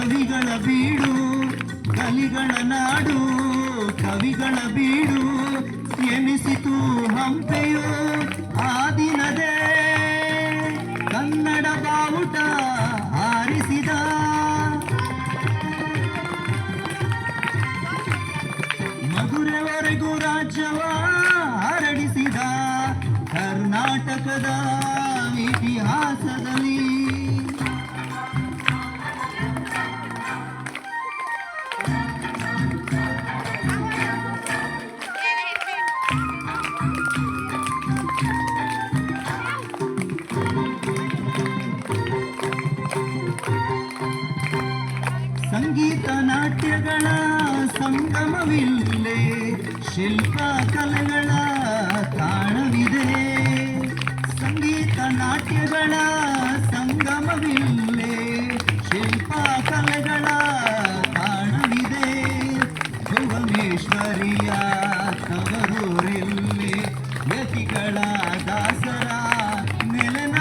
ಕವಿಗಳ ಬೀಡು ಕಲಿಗಳ ನಾಡು ಕವಿಗಳ ಬೀಡು ಎನಿಸಿತು ಹಂಪೆಯು ಆ ದಿನದೇ ಕನ್ನಡ ಬಾವುಟ ಹಾರಿಸಿದ ಮಧುರೆವರೆಗೂ ರಾಜ್ಯವ ಹರಡಿಸಿದ ಕರ್ನಾಟಕದ ಇತಿಹಾಸದಲ್ಲಿ ಸಂಗೀತ ನಾಟ್ಯಗಳ ಸಂಗಮವಿಲ್ಲೇ ಶಿಲ್ಪ ಕಲೆಗಳ ತಾಣವಿದೆ ಸಂಗೀತ ನಾಟ್ಯಗಳ ಸಂಗಮವಿಲ್ಲೇ ಶಿಲ್ಪ ಕಲೆಗಳ ತಾಣವಿದೆ ಭುವನೇಶ್ವರಿಯ ತವರೂರಿಲ್ಲೇ ಯತಿಗಳ ದಾಸರ ನೆಲನ